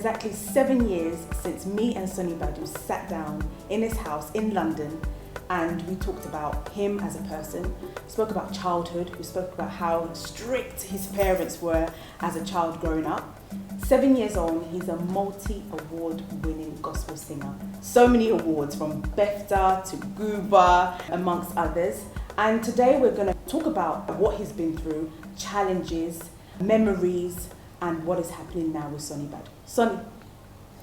exactly 7 years since me and Sonnie Badu sat down in his house in London and we talked about him as a person, we spoke about childhood, we spoke about how strict his parents were as a child growing up. 7 years on, he's a multi-award winning gospel singer. So many awards from BEFTA to Gooba, amongst others. And today we're going to talk about what he's been through, challenges, memories, and what is happening now with Sonnie Badu. Sonnie,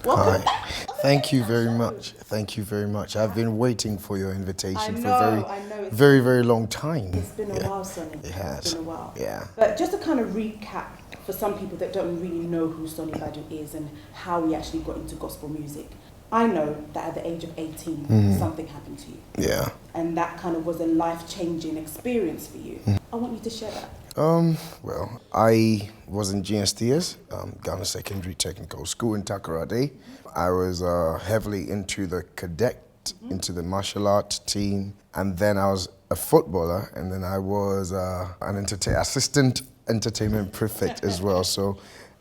welcome back. Thank you very much. Thank you very much. I've been waiting for your invitation for a very long time. It's been a while, Sonnie. It has. It's been a while. Yeah. But just to kind of recap for some people that don't really know who Sonnie Badu is and how he actually got into gospel music. I know that at the age of 18, something happened to you. Yeah. And that kind of was a life-changing experience for you. I want you to share that. Well, I was in GANGSTER, Ghana Secondary Technical School in Takoradi. I was heavily into the cadet, into the martial art team, and then I was a footballer, and then I was an assistant entertainment prefect as well, so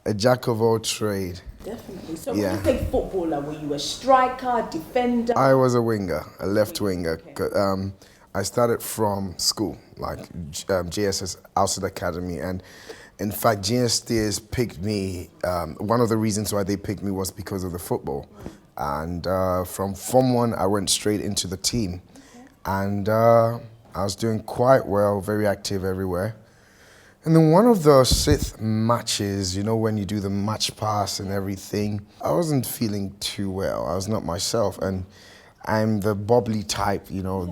a jack of all trade. Definitely. So when you say footballer, were you a striker, defender? I was a winger, a left winger. Okay. I started from school, like JSS Outside Academy, and in fact, GANGSTER picked me. One of the reasons why they picked me was because of the football. And from Form 1, I went straight into the team. And I was doing quite well, very active everywhere. And then one of the sixth matches, you know, when you do the match pass and everything, I wasn't feeling too well. I was not myself. And I'm the bubbly type, you know,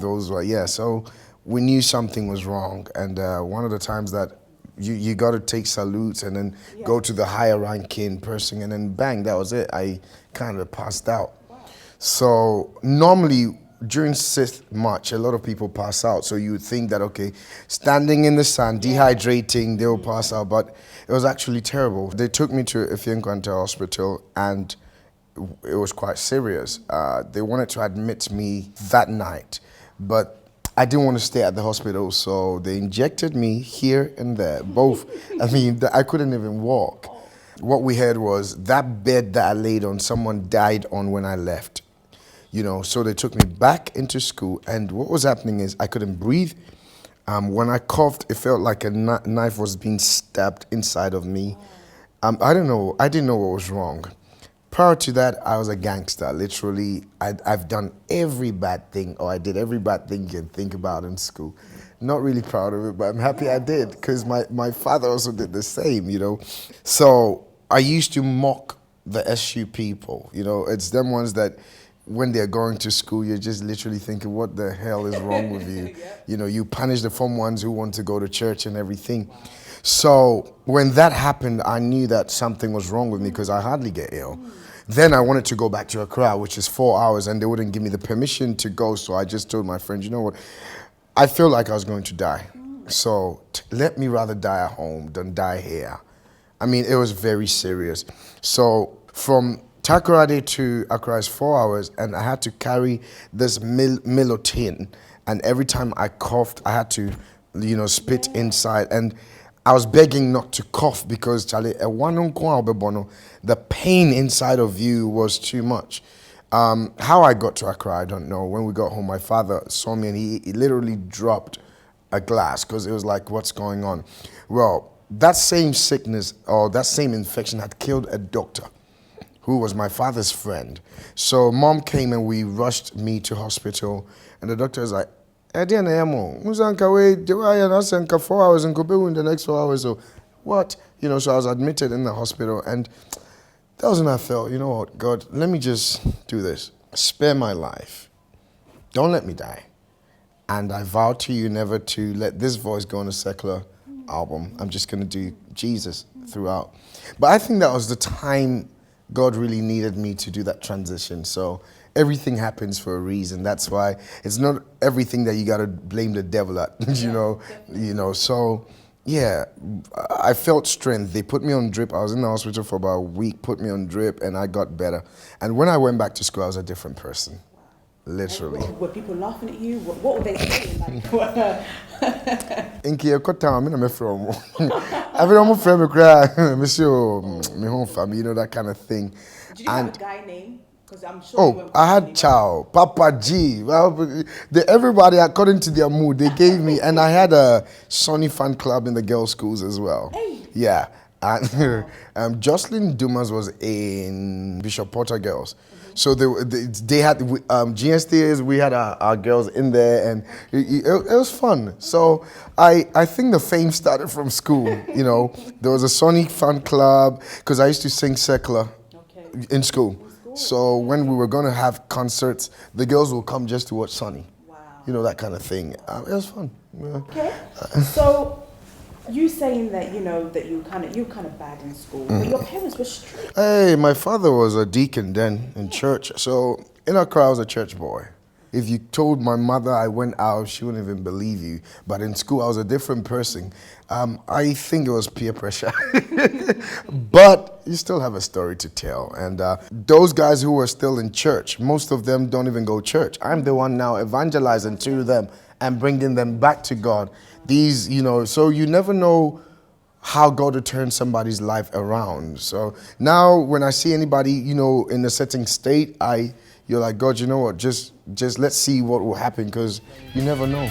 so we knew something was wrong. And one of the times that you got to take salutes and then go to the higher ranking person and then bang, that was it. I kind of passed out. Wow. So normally during sixth match, a lot of people pass out. So you would think that, okay, standing in the sun, dehydrating, they will pass out. But it was actually terrible. They took me to Ifeanyi Hospital and it was quite serious. They wanted to admit me that night, but I didn't want to stay at the hospital, so they injected me here and there, both. I mean, I couldn't even walk. What we heard was that bed that I laid on, someone died on when I left. You know, so they took me back into school, and what was happening is I couldn't breathe. When I coughed, it felt like a knife was being stabbed inside of me. I didn't know what was wrong. Prior to that, I was a gangster. Literally, I've done every bad thing, or I did every bad thing you can think about in school. Not really proud of it, but I'm happy I did, because my father also did the same, you know. So I used to mock the SU people, you know. It's them ones that when they're going to school, you're just literally thinking, what the hell is wrong with you? You know, you punish the Form 1s who want to go to church and everything. So when that happened, I knew that something was wrong with me because I hardly get ill. Then I wanted to go back to Accra, which is 4 hours, and they wouldn't give me the permission to go. So I just told my friend, you know what? I feel like I was going to die. So let me rather die at home than die here. I mean, it was very serious. So from Takoradi to Accra is 4 hours, and I had to carry this Milotin. And every time I coughed, I had to, you know, spit inside. And I was begging not to cough because, Charlie, the pain inside of you was too much. How I got to Accra, I don't know. When we got home, my father saw me and he literally dropped a glass because it was like, what's going on? Well, that same sickness or that same infection had killed a doctor who was my father's friend. So mom came and we rushed me to hospital, and the doctor was like, I didn't know. 4 hours and go in the next 4 hours. So what? You know, so I was admitted in the hospital, and that was when I felt, you know what, God, let me just do this. Spare my life. Don't let me die. And I vow to you never to let this voice go on a secular album. I'm just going to do Jesus throughout. But I think that was the time God really needed me to do that transition. So everything happens for a reason. That's why it's not everything that you got to blame the devil at, you know. So yeah, I felt strength. They put me on drip. I was in the hospital for about a week, put me on drip, and I got better. And when I went back to school, I was a different person. Literally. Were people laughing at you? What were they saying? Like, in Kia Kotam, I'm from. Everyone from me cry, Monsieur, me home family, you know, that kind of thing. Did you have a guy name? Because I'm sure. Oh, I had Chow, Papa G. Well, everybody, according to their mood, they gave me, and I had a Sonnie fan club in the girls' schools as well. Hey. Yeah. And Jocelyn Dumas was in Bishop Potter Girls. So they had GANGSTERs, we had our girls in there, and it was fun. So I think the fame started from school, you know. There was a Sonnie fan club, because I used to sing secular in school. So when we were going to have concerts, the girls will come just to watch Sonnie. Wow. You know, that kind of thing. It was fun. Yeah. Okay. So you saying that, you know, that you kind of bad in school, but your parents were strict. Hey, my father was a deacon then in church. So in Accra, I was a church boy. If you told my mother I went out, she wouldn't even believe you. But in school, I was a different person. I think it was peer pressure. But you still have a story to tell. And those guys who are still in church, most of them don't even go to church. I'm the one now evangelizing to them and bringing them back to God. These, you know, so you never know how God will turn somebody's life around. So now when I see anybody, you know, in a certain state, you're like, God, you know what, just let's see what will happen, because you never know.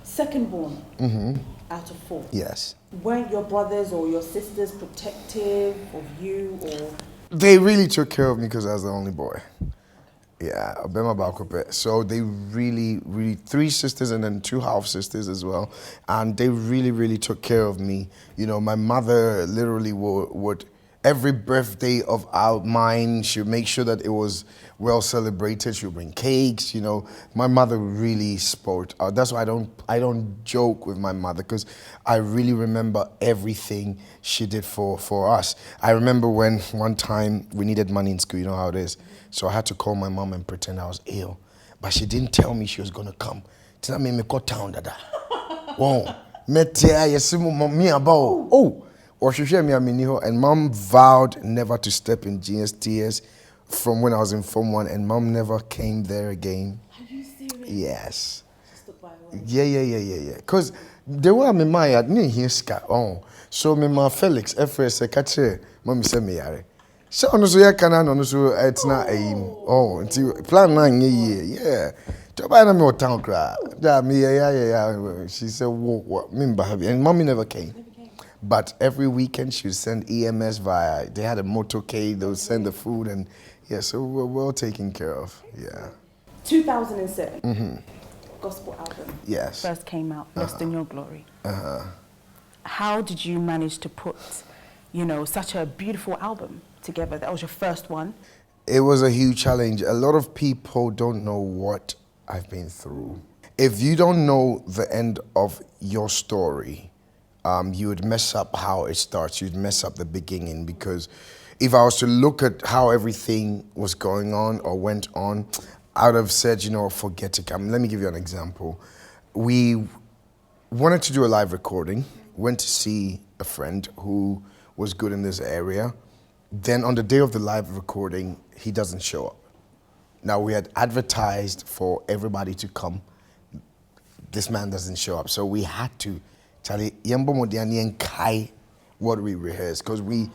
Second born out of 4. Yes. Weren't your brothers or your sisters protective of you, or? They really took care of me because I was the only boy. Yeah, so they really, 3 sisters and then 2 half sisters as well. And they really took care of me. You know, my mother literally would every birthday of mine, she would make sure that it was well celebrated. She would bring cakes, you know. My mother really spoiled. That's why I don't joke with my mother, because I really remember everything she did for us. I remember when one time we needed money in school, you know how it is. So I had to call my mom and pretend I was ill. But she didn't tell me she was going to come. Tell me, call town, dada. Whoa. Or she shared me and mom vowed never to step in GANGSTERs from when I was in Form 1, and mom never came there again. Are you serious? Yes. Yeah. Because they were me my admin here ska on. So me my Felix FS catcher, mommy send me yare. So on so ya kana no so it's not until plan 9 year. Yeah. To buy me town cry. Da me yeah. She said what me happy, and mommy never came. But every weekend she would send EMS via. They had a motorcade. They would send the food, and yeah, so we're well taken care of. Yeah. 2007. Gospel album. Yes. First came out. Lost in Your Glory. How did you manage to put, you know, such a beautiful album together? That was your first one. It was a huge challenge. A lot of people don't know what I've been through. If you don't know the end of your story, you would mess up how it starts. You'd mess up the beginning, because if I was to look at how everything was going on or went on, I would have said, you know, forget it. Let me give you an example. We wanted to do a live recording, went to see a friend who was good in this area. Then on the day of the live recording, he doesn't show up. Now we had advertised for everybody to come. This man doesn't show up. So we had to Charlie, what we rehearsed, because we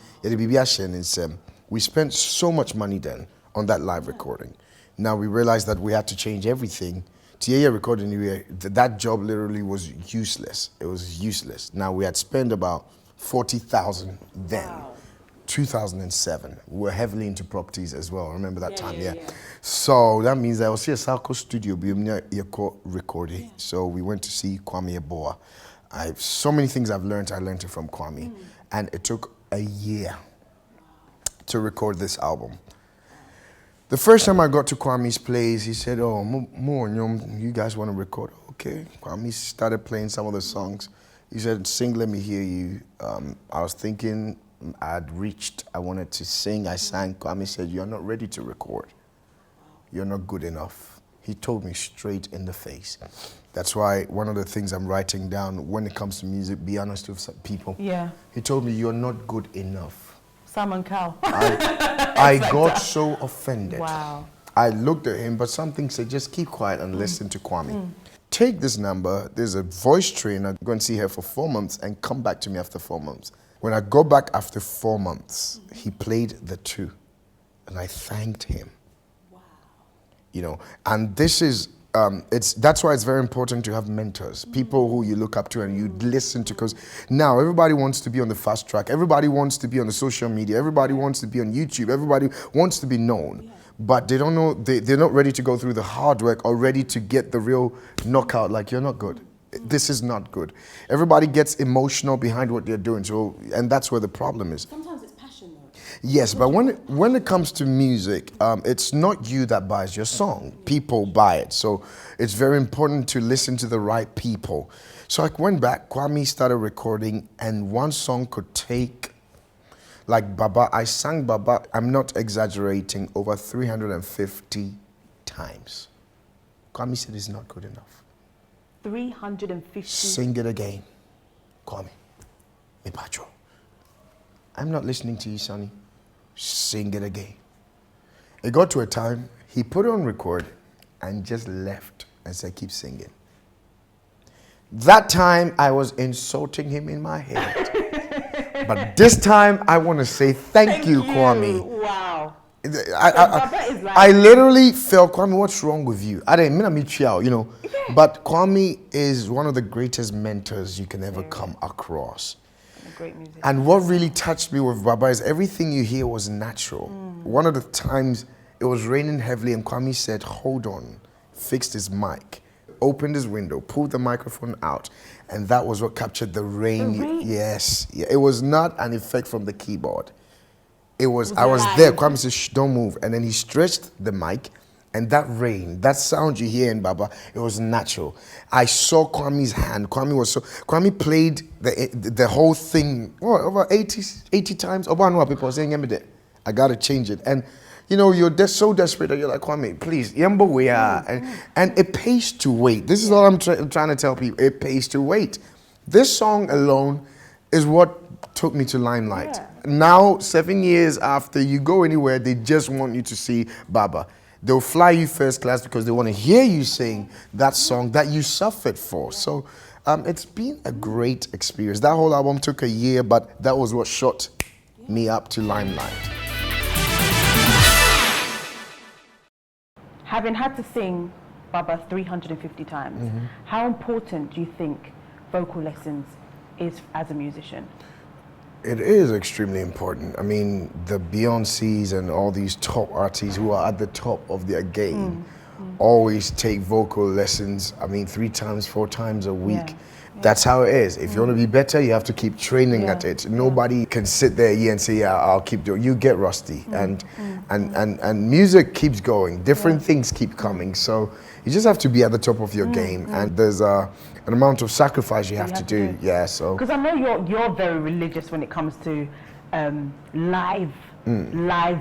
spent so much money then on that live recording. Now we realized that we had to change everything. TA recording, that job literally was useless. It was useless. Now we had spent about 40,000 then. Wow. 2007. We were heavily into properties as well. Remember that time? Yeah. So that means I was here at SARKODIE studio recording. So we went to see Kwame. So many things I've learned. I learned it from Kwame, and it took a year to record this album. The first time I got to Kwame's place, he said, "Oh, you guys want to record?" Okay. Kwame started playing some of the songs. He said, "Sing, let me hear you." I was thinking I wanted to sing. I sang. Kwame said, "You're not ready to record. You're not good enough." He told me straight in the face. That's why one of the things I'm writing down when it comes to music, be honest with some people. Yeah. He told me, "You're not good enough." Salmon cow. I got so offended. Wow. I looked at him, but something said, just keep quiet and listen to Kwame. Take this number, there's a voice trainer, go and see her for 4 months and come back to me after 4 months. When I go back after 4 months, he played the 2 and I thanked him. Wow. You know, and this is, that's why it's very important to have mentors, people who you look up to and you listen to, because now everybody wants to be on the fast track, everybody wants to be on the social media, everybody wants to be on YouTube, everybody wants to be known. Yeah. But they don't know, they're not ready to go through the hard work or ready to get the real knockout, like you're not good. This is not good. Everybody gets emotional behind what they're doing, so, and that's where the problem is. Sometimes it's passion though. Yes, but when it comes to music, it's not you that buys your song. People buy it. So it's very important to listen to the right people. So I went back, Kwame started recording, and one song could take, like Baba, I sang Baba, I'm not exaggerating, over 350 times. Kwame said it's not good enough. 350? Sing it again. Kwame, me pacho. I'm not listening to you, Sonnie. Sing it again. It got to a time, he put it on record and just left and said, keep singing. That time, I was insulting him in my head. But this time, I want to say thank you, Kwame. Wow. I literally felt, Kwame, what's wrong with you? I didn't mean to you know. Yeah. But Kwame is one of the greatest mentors you can ever come across. Great music. And what really touched me with Baba is everything you hear was natural. One of the times it was raining heavily and Kwame said, hold on, fixed his mic, opened his window, pulled the microphone out, and that was what captured the rain. The rain? Yes. Yeah, it was not an effect from the keyboard. It was, I was there. Kwame said, shh, don't move. And then he stretched the mic, and that rain, that sound you hear in Baba, it was natural. I saw Kwame's hand. Kwame played the whole thing, over 80 times. People are saying, I gotta change it. And you know, you're so desperate that you're like, Kwame, please, we are. And it pays to wait. This is all I'm trying to tell people. It pays to wait. This song alone is what took me to limelight. Yeah. Now, 7 years after, you go anywhere, they just want you to see Baba. They'll fly you first class because they want to hear you sing that song that you suffered for. So it's been a great experience. That whole album took a year, but that was what shot me up to limelight. Having had to sing Baba 350 times, how important do you think vocal lessons is as a musician? It is extremely important. I mean, the Beyoncés and all these top artists who are at the top of their game always take vocal lessons, I mean, 3 times, 4 times a week. Yeah. That's how it is. If you want to be better, you have to keep training at it. Nobody can sit there and say, yeah, I'll keep doing it. You get rusty. And music keeps going. Different things keep coming. So you just have to be at the top of your game. And there's an amount of sacrifice you have to do. Yeah, so. Because I know you're very religious when it comes to live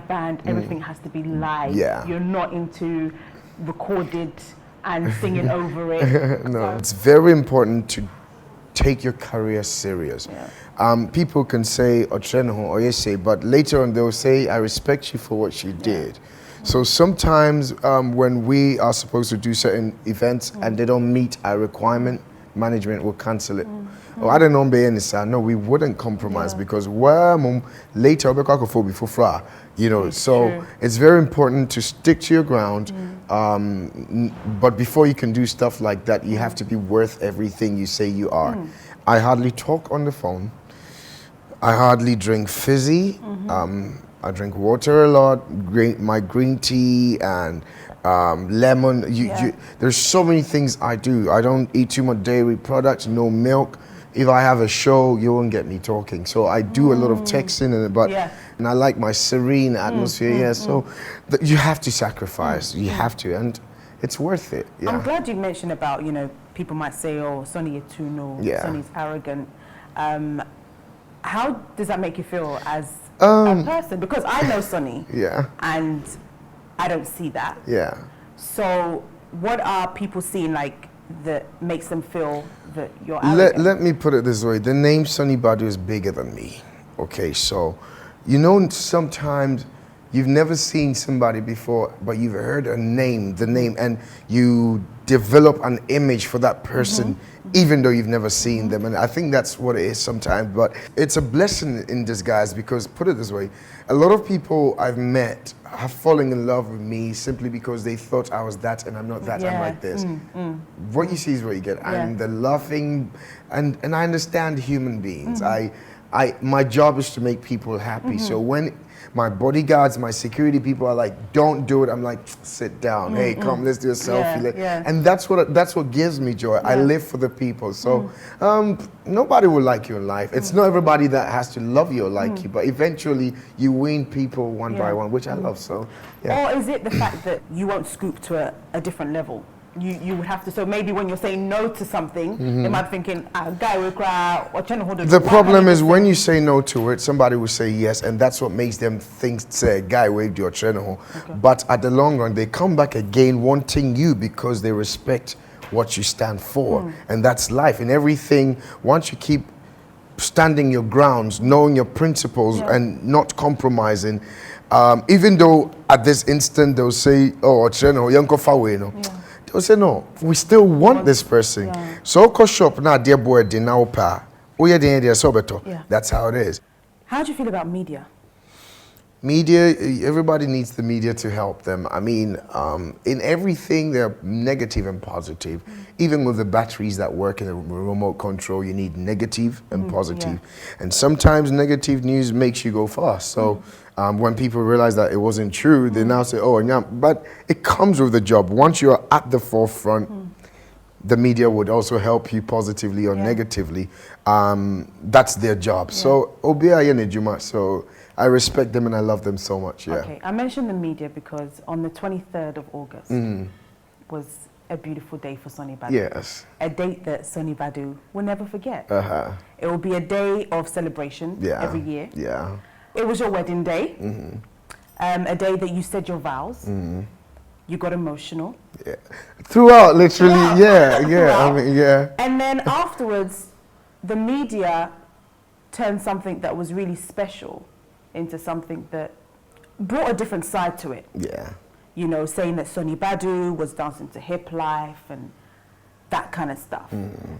band. Everything has to be live. Yeah. You're not into recorded and singing over it. No, it's very important to take your career serious. Yeah. People can say, or you say, but later on they'll say, I respect you for what you did. So sometimes when we are supposed to do certain events and they don't meet our requirement, management will cancel it. Oh, I don't know, no, we wouldn't compromise because later before you know, so it's very important to stick to your ground. But before you can do stuff like that, you have to be worth everything you say you are. I hardly talk on the phone. I hardly drink fizzy. I drink water a lot, my green tea and lemon. There's so many things I do. I don't eat too much dairy products, no milk. If I have a show, you won't get me talking. So I do a lot of texting, and I like my serene atmosphere. So you have to sacrifice. You have to, and it's worth it. Yeah. I'm glad you mentioned about, you know, people might say, oh, Sonnie, you're too no, Sonnie's arrogant. How does that make you feel as a person? Because I know Sonnie, and I don't see that. Yeah. So what are people seeing like that makes them feel that you're arrogant? Let me put it this way. The name Sonnie Badu is bigger than me. Okay, so You know, sometimes you've never seen somebody before, but you've heard a name, the name, and you develop an image for that person, even though you've never seen them. And I think that's what it is sometimes, but it's a blessing in disguise because, put it this way, a lot of people I've met have fallen in love with me simply because they thought I was that and I'm not that, I'm like this. What you see is what you get. I'm the laughing, and I understand human beings. My job is to make people happy. So when my bodyguards, my security people are like, don't do it, I'm like, sit down. Hey, come, let's do a selfie. And that's what gives me joy. I live for the people. So nobody will like you in life. It's not everybody that has to love you or like you, but eventually you win people one by one, which I love. So Or is it the fact that you won't scoop to a different level? You would have to, so maybe when you're saying no to something, they might be thinking, guy will cry, or trying to hold it. The problem is when you say no to it, somebody will say yes, and that's what makes them think, say, guy waved your channel. But at the long run, they come back again wanting you because they respect what you stand for. And that's life. And everything, once you keep standing your grounds, knowing your principles and not compromising, even though at this instant they'll say, oh, channel, yanko fawe, no. They'll say, no, we still want this person. So, shop now, dear boy, now pa. That's how it is. How do you feel about media? Media, everybody needs the media to help them. I mean, in everything, they're negative and positive. Even with the batteries that work in the remote control, you need negative and positive. And sometimes negative news makes you go fast. So when people realize that it wasn't true, they now say, oh, yeah, but it comes with the job. Once you're at the forefront, the media would also help you positively or negatively. That's their job. So, so I respect them and I love them so much. Okay, I mentioned the media because on the 23rd of August was a beautiful day for Sonnie Badu. Yes. A date that Sonnie Badu will never forget. It will be a day of celebration every year. It was your wedding day. A day that you said your vows. You got emotional. Throughout, literally, I mean, And then afterwards, the media turned something that was really special into something that brought a different side to it. You know, saying that Sonnie Badu was dancing to hip life and that kind of stuff.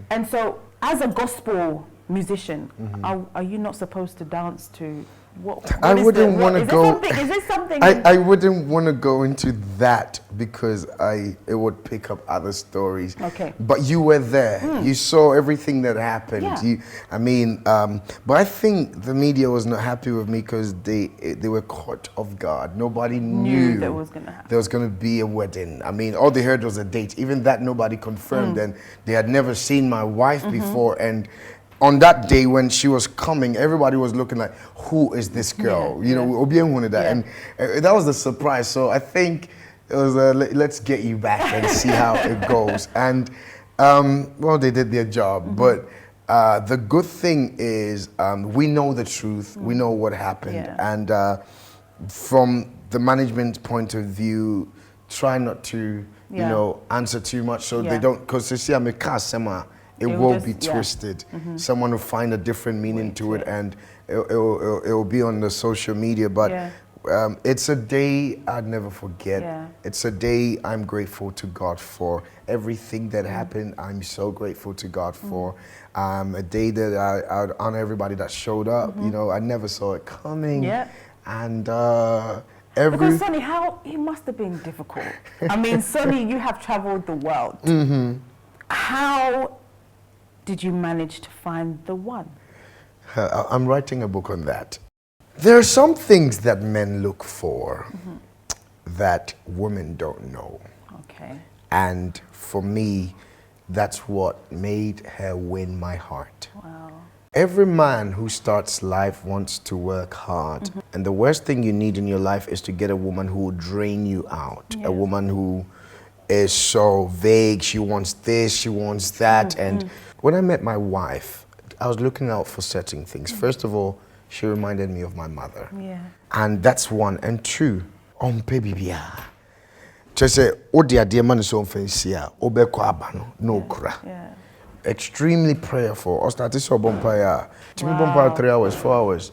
And so, as a gospel musician, are you not supposed to dance to what I wouldn't want to go. Is this something? I wouldn't want to go into that because it would pick up other stories. Okay. But you were there. You saw everything that happened. But I think the media was not happy with me because they were caught off guard. Nobody knew that was going to happen. There was going to be a wedding. I mean, all they heard was a date. Even that nobody confirmed, and they had never seen my wife before. And on that day when she was coming, everybody was looking like, who is this girl? You know, and that was the surprise. So I think it was let's get you back and see how it goes. And well, they did their job, but the good thing is we know the truth, we know what happened, and from the management point of view, try not to you know answer too much so they don't, because it will be twisted. Someone will find a different meaning to it, and it will be on the social media. But it's a day I'd never forget. It's a day I'm grateful to God for. Everything that happened, I'm so grateful to God for. A day that I would honor everybody that showed up. You know, I never saw it coming. And because Sonnie, it must have been difficult. I mean, Sonnie, you have traveled the world. How did you manage to find the one? I'm writing a book on that. There are some things that men look for that women don't know. Okay. And for me, that's what made her win my heart. Wow. Every man who starts life wants to work hard. And the worst thing you need in your life is to get a woman who will drain you out. A woman who is so vague. She wants this, she wants that. And when I met my wife, I was looking out for certain things. First of all, she reminded me of my mother. And that's one. And two, on baby bia. Just say, oh dear man so fancy, no kra. Extremely prayerful. I started so bonfire. To me bonfire 3 hours, 4 hours.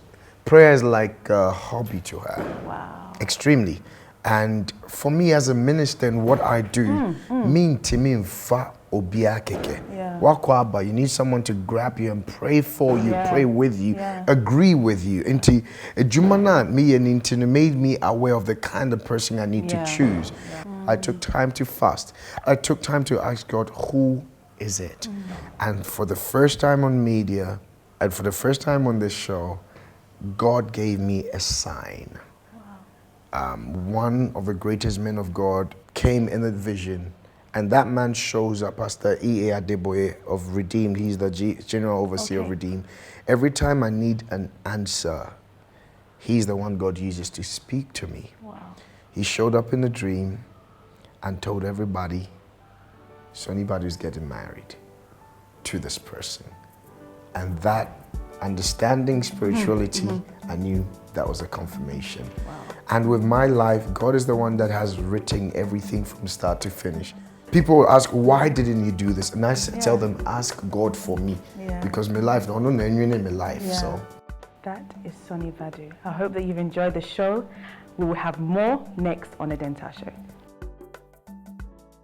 prayer is like a hobby to her. Wow. Extremely. And for me as a minister, and what I do, mean to me fa obia keke. Wakwaba, you need someone to grab you and pray for you, pray with you, agree with you. Into Jumana me and into made me aware of the kind of person I need to choose. I took time to fast. I took time to ask God, who is it? And for the first time on media, and for the first time on this show, God gave me a sign. One of the greatest men of God came in a vision, and that man shows up, Pastor E.A. Adeboye of Redeemed. He's the General Overseer of Redeemed. Every time I need an answer, he's the one God uses to speak to me. Wow. He showed up in a dream and told everybody, Sonnie Badu is getting married to this person. And that understanding spirituality, I knew that was a confirmation. Wow. And with my life, God is the one that has written everything from start to finish. People will ask, why didn't you do this? And I tell them, ask God for me. Because my life, no, my life. So that is Sonnie Badu. I hope that you've enjoyed the show. We will have more next on the DENTAA Show.